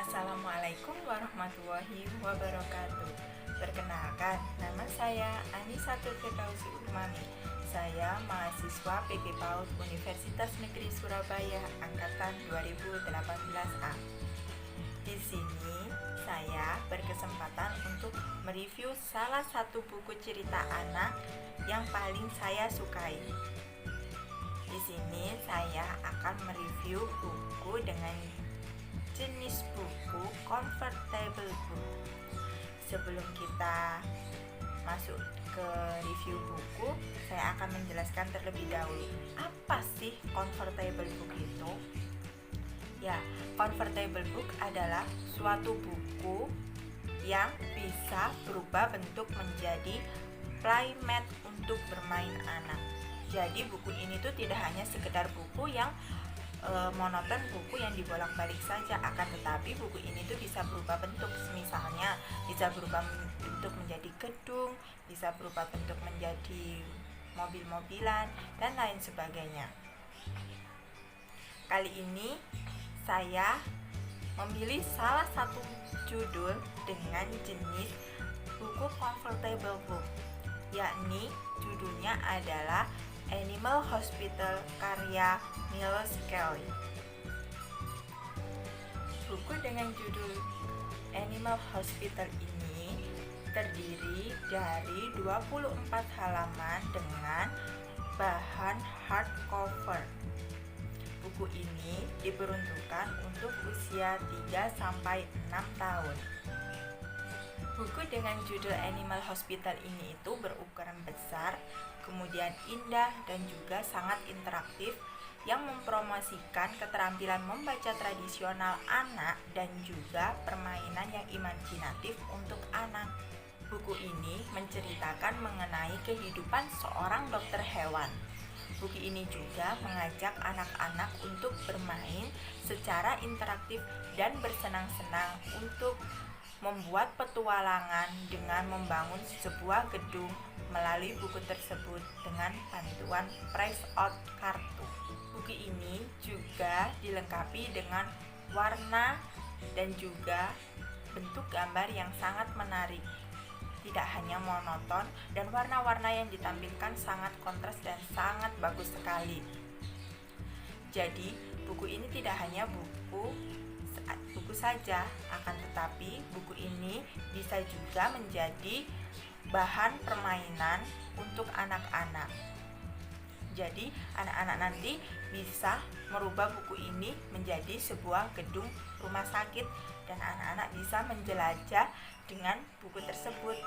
Assalamualaikum warahmatullahi wabarakatuh. Perkenalkan, nama saya Anisatul Firdausi Umami. Saya mahasiswa PP PAUD Universitas Negeri Surabaya angkatan 2018A. Di sini saya berkesempatan untuk mereview salah satu buku cerita anak yang paling saya sukai. Di sini saya akan mereview buku dengan jenis buku convertible book. Sebelum kita masuk ke review buku, saya akan menjelaskan terlebih dahulu apa sih convertible book itu. Ya, convertible book adalah suatu buku yang bisa berubah bentuk menjadi playmat untuk bermain anak. Jadi buku ini tuh tidak hanya sekedar buku yang monoton, buku yang dibolak-balik saja, akan tetapi buku ini tuh bisa berubah bentuk. Misalnya bisa berubah bentuk menjadi gedung, bisa berubah bentuk menjadi mobil-mobilan dan lain sebagainya. Kali ini saya memilih salah satu judul dengan jenis buku convertible book, yakni judulnya adalah Animal Hospital karya Milos Kelly. Buku dengan judul Animal Hospital ini terdiri dari 24 halaman dengan bahan hardcover. Buku ini diperuntukkan untuk usia 3-6 tahun. Buku dengan judul Animal Hospital ini itu berukuran besar, kemudian indah dan juga sangat interaktif yang mempromosikan keterampilan membaca tradisional anak dan juga permainan yang imajinatif untuk anak. Buku ini menceritakan mengenai kehidupan seorang dokter hewan. Buku ini juga mengajak anak-anak untuk bermain secara interaktif dan bersenang-senang untuk membuat petualangan dengan membangun sebuah gedung melalui buku tersebut dengan bantuan press out kartu. Buku ini juga dilengkapi dengan warna dan juga bentuk gambar yang sangat menarik. Tidak hanya monoton, dan warna-warna yang ditampilkan sangat kontras dan sangat bagus sekali. Jadi, buku ini tidak hanya buku saja, akan tetapi buku ini bisa juga menjadi bahan permainan untuk anak-anak. Jadi anak-anak nanti bisa merubah buku ini menjadi sebuah gedung rumah sakit dan anak-anak bisa menjelajah dengan buku tersebut.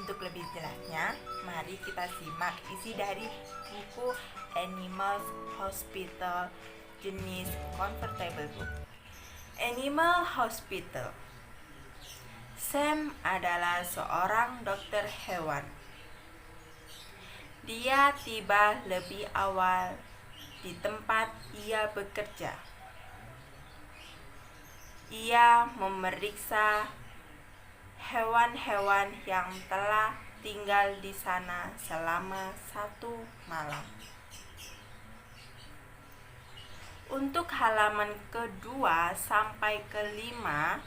Untuk lebih jelasnya, mari kita simak isi dari buku Animal Hospital jenis convertible book. Animal Hospital. Sam adalah seorang dokter hewan. Dia tiba lebih awal di tempat ia bekerja. Ia memeriksa hewan-hewan yang telah tinggal di sana selama 1 malam. Untuk halaman kedua sampai kelima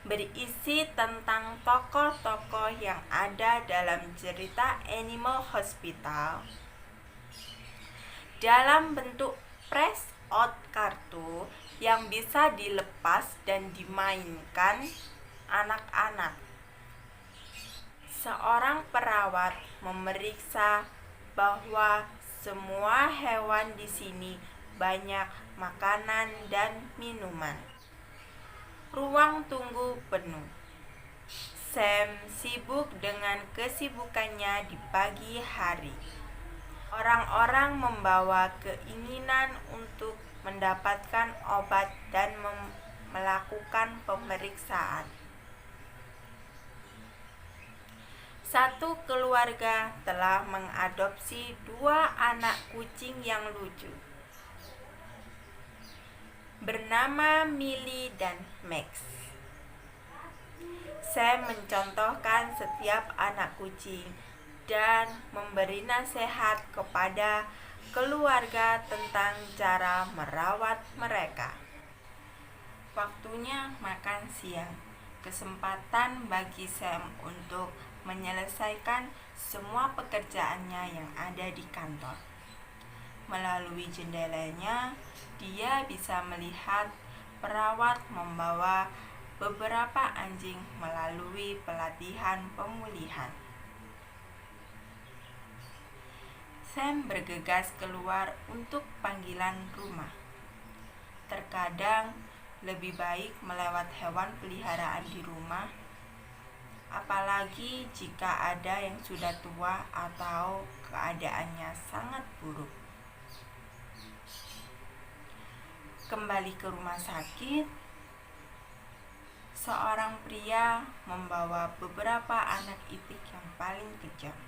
berisi tentang tokoh-tokoh yang ada dalam cerita Animal Hospital dalam bentuk press out kartu yang bisa dilepas dan dimainkan anak-anak. Seorang perawat memeriksa bahwa semua hewan di sini banyak makanan dan minuman. Ruang tunggu penuh. Sam sibuk dengan kesibukannya di pagi hari. Orang-orang membawa keinginan untuk mendapatkan obat dan melakukan pemeriksaan. Satu keluarga telah mengadopsi 2 anak kucing yang lucu, bernama Millie dan Max. Sam mencontohkan setiap anak kucing dan memberi nasihat kepada keluarga tentang cara merawat mereka. Waktunya makan siang. Kesempatan bagi Sam untuk menyelesaikan semua pekerjaannya yang ada di kantor. Melalui jendelanya, dia bisa melihat perawat membawa beberapa anjing melalui pelatihan pemulihan. Sam bergegas keluar untuk panggilan rumah. Terkadang lebih baik melewat hewan peliharaan di rumah, apalagi jika ada yang sudah tua atau keadaannya sangat buruk. Kembali ke rumah sakit, seorang pria membawa beberapa anak itik yang paling kejam.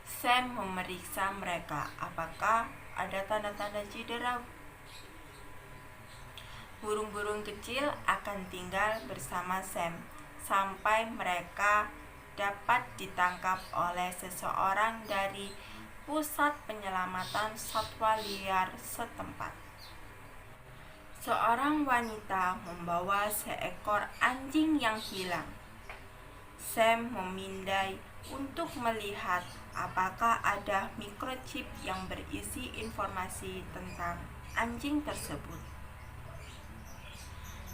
Sam memeriksa mereka apakah ada tanda-tanda cedera. Burung-burung kecil akan tinggal bersama Sam sampai mereka dapat ditangkap oleh seseorang dari pusat penyelamatan satwa liar setempat. Seorang wanita membawa seekor anjing yang hilang. Sam memindai untuk melihat apakah ada microchip yang berisi informasi tentang anjing tersebut.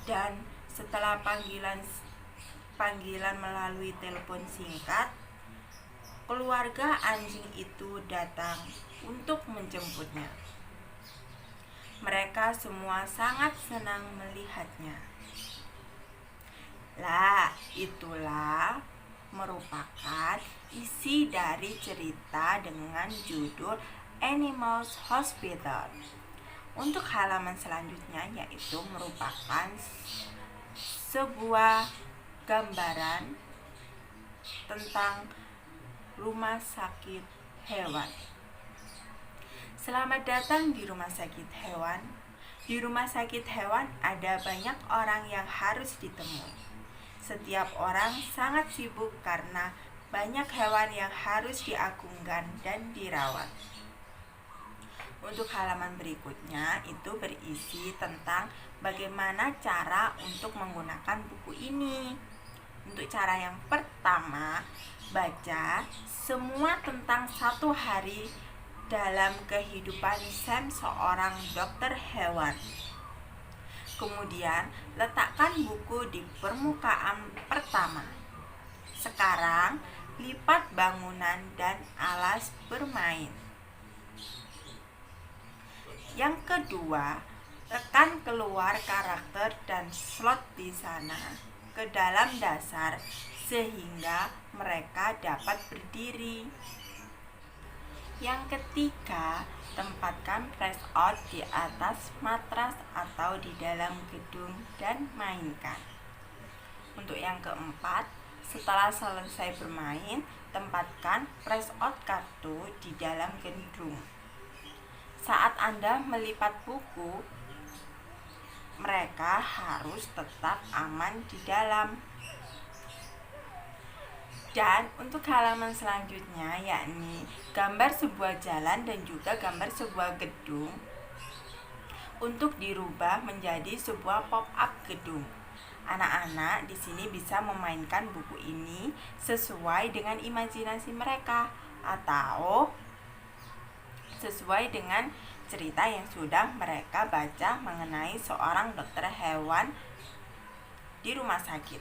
Dan setelah panggilan melalui telepon singkat, keluarga anjing itu datang untuk menjemputnya. Mereka semua sangat senang melihatnya. Lah, itulah merupakan isi dari cerita dengan judul Animals Hospital. Untuk halaman selanjutnya yaitu merupakan sebuah gambaran tentang rumah sakit hewan. Selamat datang di rumah sakit hewan. Di rumah sakit hewan ada banyak orang yang harus ditemui. Setiap orang sangat sibuk karena banyak hewan yang harus diagungkan dan dirawat. Untuk halaman berikutnya itu berisi tentang bagaimana cara untuk menggunakan buku ini. Untuk cara yang pertama, baca semua tentang satu hari dalam kehidupan Sam seorang dokter hewan. Kemudian, letakkan buku di permukaan pertama. Sekarang, lipat bangunan dan alas bermain. Yang kedua, tekan keluar karakter dan slot di sana ke dalam dasar sehingga mereka dapat berdiri. Yang ketiga, tempatkan press out di atas matras atau di dalam gedung dan mainkan. Untuk yang keempat, setelah selesai bermain, tempatkan press out kartu di dalam gedung. Saat Anda melipat buku, mereka harus tetap aman di dalam. Dan untuk halaman selanjutnya yakni gambar sebuah jalan dan juga gambar sebuah gedung untuk dirubah menjadi sebuah pop-up gedung. Anak-anak di sini bisa memainkan buku ini sesuai dengan imajinasi mereka atau sesuai dengan cerita yang sudah mereka baca mengenai seorang dokter hewan di rumah sakit.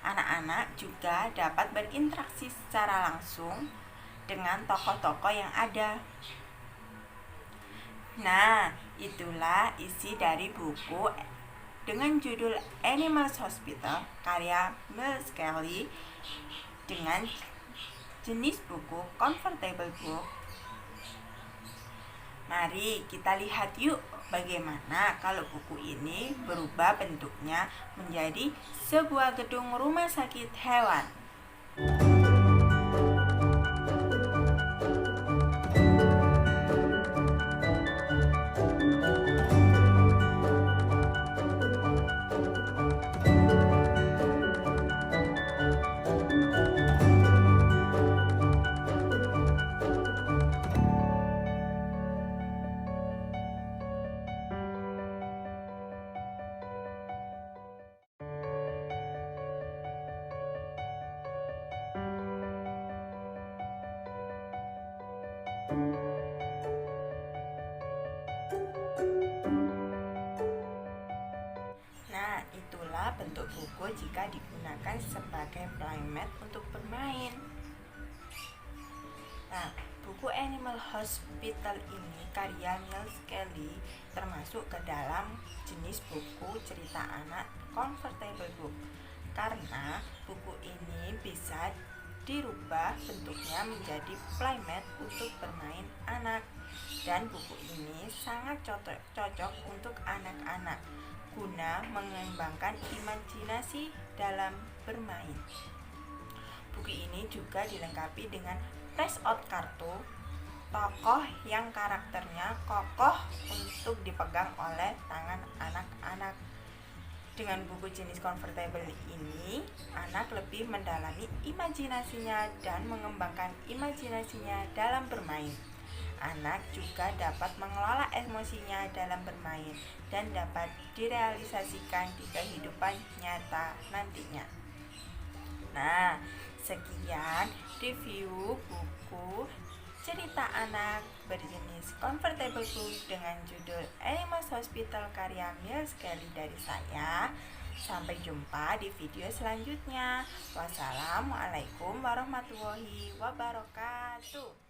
Anak-anak juga dapat berinteraksi secara langsung dengan tokoh-tokoh yang ada. Nah, itulah isi dari buku dengan judul Animals Hospital karya Miles Kelly dengan jenis buku Comfortable Book. Mari kita lihat yuk bagaimana kalau buku ini berubah bentuknya menjadi sebuah gedung rumah sakit hewan. termasuk buku jika digunakan sebagai playmat untuk bermain. Nah, buku Animal Hospital ini karya Miles Kelly termasuk ke dalam jenis buku cerita anak comfortable book karena buku ini bisa dirubah bentuknya menjadi playmat untuk bermain anak, dan buku ini sangat cocok untuk anak-anak guna mengembangkan imajinasi dalam bermain. Buku ini juga dilengkapi dengan press out kartu tokoh yang karakternya kokoh untuk dipegang oleh tangan anak-anak. Dengan buku jenis comfortable ini, anak lebih mendalami imajinasinya dan mengembangkan imajinasinya dalam bermain. Anak juga dapat mengelola emosinya dalam bermain dan dapat direalisasikan di kehidupan nyata nantinya. Nah, sekian review buku cerita anak berjenis comfortable book dengan judul Animal Hospital karya Miles Kelly dari saya. Sampai jumpa di video selanjutnya. Wassalamualaikum warahmatullahi wabarakatuh.